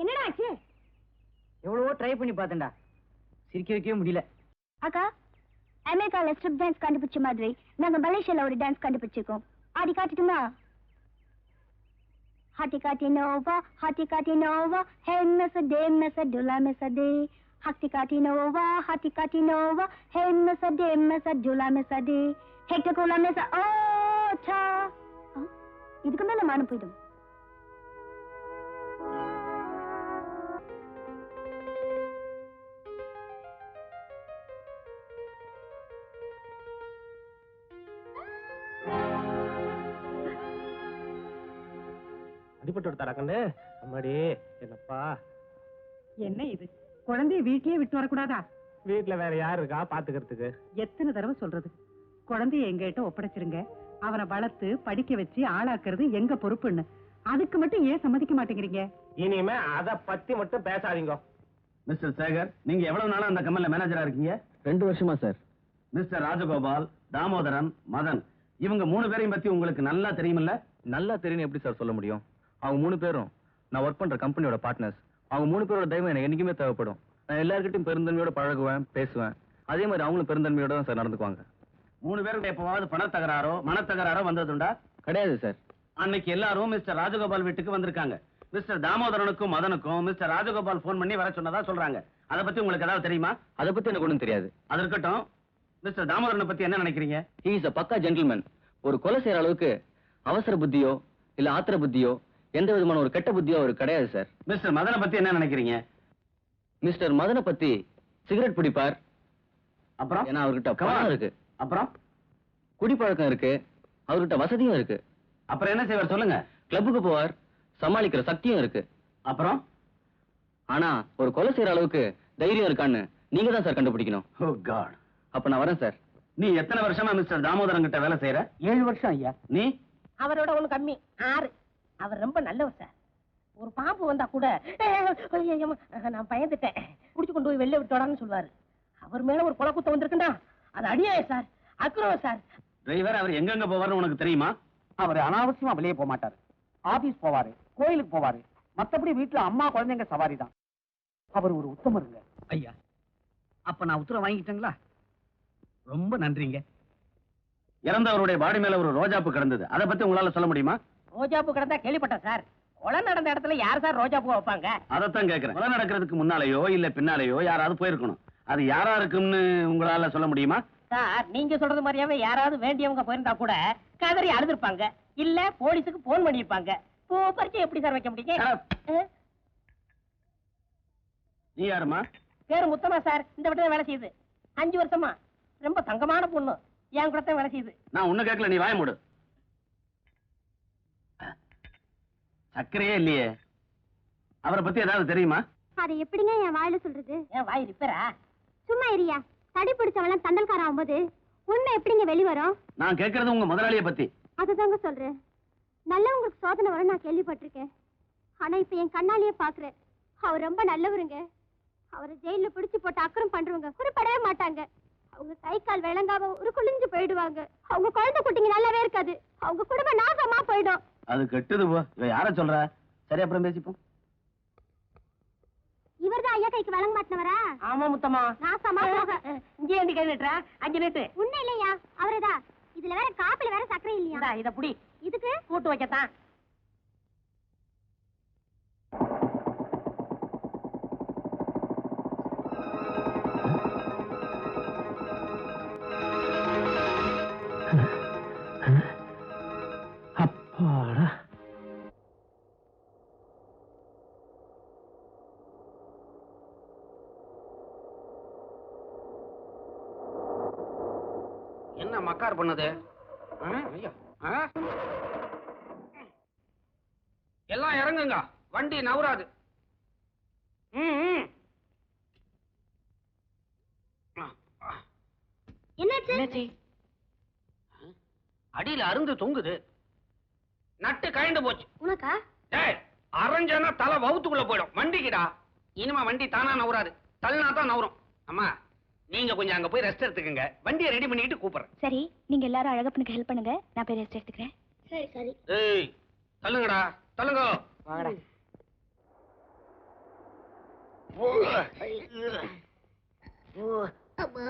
என்னடா ஆச்சு? எவ்வளவோ ட்ரை பண்ணி பார்த்தேன்டா, சிரிக்க வைக்கவே முடியல. அக்கா, அமெரிக்கால ஸ்ட்ரிப் டான்ஸ் கண்டுபிடிச்ச மாதிரி நாங்க மலேசியால ஒரு டான்ஸ் கண்டுபிடிச்சிருக்கோம். ஆடி காட்டுட்டுமா? ஹாட்டி காட்டி நோவா, ஹாட்டி காட்டி நோவா, ஹே மெசடே மெசடுலா மெசடே. ஹாட்டி காட்டி நோவா, ஹாட்டி காட்டி நோவா, ஹே மெசடே மெசடுலா மெசடே. ஹெக்டகுலா மெச ஓச்சா. இதுக்கு மேல மானம் போயிடும். அடிபட்டு விட்டாரா கண்ணு? அம்மாடி என்னப்பா. என்ன இது, குழந்தைய வீட்லயே விட்டு வரக்கூடாதா? வீட்டுல வேற யாரு இருக்கா பாத்துக்கிறதுக்கு? எத்தனை தடவை சொல்றது, குழந்தைய எங்ககிட்ட ஒப்படைச்சிருங்க, அவனை வளர்த்து படிக்க வச்சு ஆளாக்குறது எங்க பொறுப்புன்னு. அதுக்கு மட்டும் ஏன் சம்மதிக்க மாட்டேங்கிறீங்க? இனிமே அத பத்தி மட்டும் பேசாதீங்க. மிஸ்டர் சேகர், நீங்க எவ்வளவு நாளா அந்த கம்பெனில மேனேஜரா இருக்கீங்க? 2 வருஷமா சார். மிஸ்டர் ராஜகோபால், தாமோதரன், மதன், இவங்க 3 பேரையும் பத்தி உங்களுக்கு நல்லா தெரியுமில்ல? நல்லா தெரியும் எப்படி சார் சொல்ல முடியும்? அவங்க 3 பேரும் நான் ஒர்க் பண்ற கம்பெனியோட பார்ட்னர்ஸ். அவங்க 3 பேரோட தெய்வம் எனக்கு என்னைக்குமே தேவைப்படும். நான் எல்லார்கிட்டையும் பெருந்தன்மையோட பழகுவேன், பேசுவேன். அதே மாதிரி அவங்களும் பெருந்தன்மையோட தான் சார் நடந்துக்குவாங்க. 3 பேருக்கு எப்பவாவது பணத்தகராறோ மனத்தகராறோ வந்ததுண்டா? கிடையாது சார். அன்னைக்கு எல்லாரும் மிஸ்டர் ராஜகோபால் வீட்டுக்கு வந்திருக்காங்க. மிஸ்டர் தாமோதரனுக்கும் மதனுக்கும் மிஸ்டர் ராஜகோபால் போன் பண்ணி வர சொன்னதா சொல்றாங்க. அதை பத்தி உங்களுக்கு ஏதாவது தெரியுமா? அதை பத்தி எனக்கு ஒண்ணும் தெரியாது. அது இருக்கட்டும், மிஸ்டர் தாமோதரனை பத்தி என்ன நினைக்கிறீங்க? ஹி இஸ் a பக்கா ஜென்டில்மேன். ஒரு கொலை செய்யற அளவுக்கு அவசர புத்தியோ இல்ல ஆத்திர புத்தியோ எந்த விதமான ஒரு கெட்ட புத்தியோ அவருக்கு கிடையாது சார். மிஸ்டர் மதனை பத்தி என்ன நினைக்கிறீங்க? மிஸ்டர் மதனை பத்தி சிகரெட் பிடிப்பார். அப்புறம் ஏன்னா அவர்கிட்ட பணம் இருக்கு. அப்புறம் குடிப்பழக்கம் இருக்கு. அவர்கிட்ட வசதியும் இருக்கு. அப்புறம் என்ன செய்வார் சொல்லுங்க? கிளப்புக்கு போவார். சமாளிக்கிற சக்தியும் இருக்கு. அப்புறம் ஆனா ஒரு கொலை செய்யற அளவுக்கு தைரியம் இருக்கான்னு நீங்க தான் சார் கண்டுபிடிக்கணும். ஓ காட். அப்ப நான் வரேன் சார். நீ எத்தனை வருஷமா மிஸ்டர் தாமோதரன் கிட்ட வேலை செய்யற? 7 வருஷம் ஐயா. நீ? அவரோட ஒண்ணு கம்மி 6. அவர் ரொம்ப நல்லவர் சார். ஒரு பாம்பு வந்தா கூட நான் பயந்துட்டேன், குடிச்சு கொண்டு போய் வெளில விட்டோடான்னு சொல்லுவாரு. அவர் மேல ஒரு குளக்குத்த வந்திருக்குண்டா, அது அடியாய சார், அக்ரவம் சார். டிரைவர், அவர் எங்கெங்க போவார்னு உனக்கு தெரியுமா? அவர் அனாவசியமா வெளியே போக மாட்டாரு. ஆபீஸ் போவாரு, கோயிலுக்கு போவாரு. மத்தபடி வீட்டுல அம்மா குழந்தைங்க சவாரி தான். அவர் ஒரு உத்தமருங்க. ஐயா, அப்ப நான் உத்தரவு வாங்கிட்டேங்களா? ரொம்ப நன்றிங்க. இறந்தவருடைய பாடி மேல ஒரு ரோஜாப்பு கிடந்தது, அதை பத்தி உங்களால சொல்ல முடியுமா? ரோஜாப்பூ கிடந்தா கேள்விப்பட்டேன் சார். கொலை நடந்த இடத்துல யார் சார் ரோஜாப்பூ வைப்பாங்க? அதைத்தான் கேட்கிறேன். கொலை நடக்கிறதுக்கு முன்னாலேயோ இல்ல பின்னாலேயோ யாராவது போயிருக்கணும். அது யாரா இருக்கும்னு உங்களால சொல்ல முடியுமா? சார், நீங்க சொல்றது மாதிரியாவே யாராவது வேண்டியவங்க போயிருந்தா கூட கதறி அழுதுருப்பாங்க, இல்ல போலீஸுக்கு போன் பண்ணிருப்பாங்க. பூ பறிச்சு எப்படி சார் வைக்க முடியும்? நீ யாருமா? பேரு முத்தமா சார். இந்த வீட்டுல வேலை செய்யுது. 5 வருஷமா. ரொம்ப தங்கமான பொண்ணு. என் கூட தான் வேலை செய்யுது. நான் ஒண்ணு கேட்கல, நீ வாய மூடு. சக்கரையே இல்லையே. அவரை பத்தி ஏதாவது தெரியுமா? அதை எப்படிங்க என் வாயில சொல்றது? ஏன் வாய் ரிப்பேரா? சும்மா இரியா. தடி பிடிச்சவெல்லாம் தண்டல்காரன் ஆகும்போது உண்மை எப்படிங்க வெளிவரும்? நான் கேட்கறது உங்க முதலாளிய பத்தி. அதுதாங்க சொல்றேன். நல்லவங்களுக்கு சோதனை வரும் நான் கேள்விப்பட்டிருக்கேன். ஆனா இப்ப என் கண்ணாலேயே பாக்குறேன். அவர் ரொம்ப நல்லவருங்க. அவரை ஜெயில பிடிச்சு போட்டு அக்கறம் பண்றவங்க குறிப்படவே மாட்டாங்க. அவங்க கை கால் விளங்காம ஒரு குளிஞ்சு போயிடுவாங்க. அவங்க குழந்தை குட்டிங்க நல்லாவே இருக்காது. அவங்க குடும்பம் நாசமா போயிடும். அது கெட்டுது போ. இவ யார சொல்ற? சரி, அப்புறம் பேசிப்போம். இவர்தான் ஐயா கைக்கு வழங்க மாட்டினவரா? ஆமா முத்தமா. நாசமா போக. இங்கே வந்து கை நீட்டுறா. 5 நீட்டு. உண்மை இல்லையா? அவரேதான். இதுல வேற காப்பில வேற சக்கரை இல்லையா? இத புடி. இதுக்கு கூட்டு வைக்கத்தான். அப்பாடா. என்ன மக்கார் பண்ணது? எல்லாம் இறங்குங்க, வண்டி நவராது. என்னாச்சு? அடியில அருந்து தொங்குது. நட்டு கழண்டு போச்சு. உனக்கா? டேய், அரைஞ்சனா தலை வவுத்துக்குள்ள போயிடும். வண்டிக்குடா. இனிமே வண்டி தானா நவராது, தள்ளினா தான் நவரும். அம்மா, நீங்க கொஞ்சம் அங்க போய் ரெஸ்ட் எடுத்துக்கங்க. வண்டியை ரெடி பண்ணிட்டு கூப்பிடுறேன். சரி, நீங்க எல்லாரும் அழகப்பனுக்கு ஹெல்ப் பண்ணுங்க. நான் போய் ரெஸ்ட் எடுத்துக்கிறேன். சரி சரி. ஏய், தள்ளுங்கடா, தள்ளுங்க. வாங்கடா. அம்மா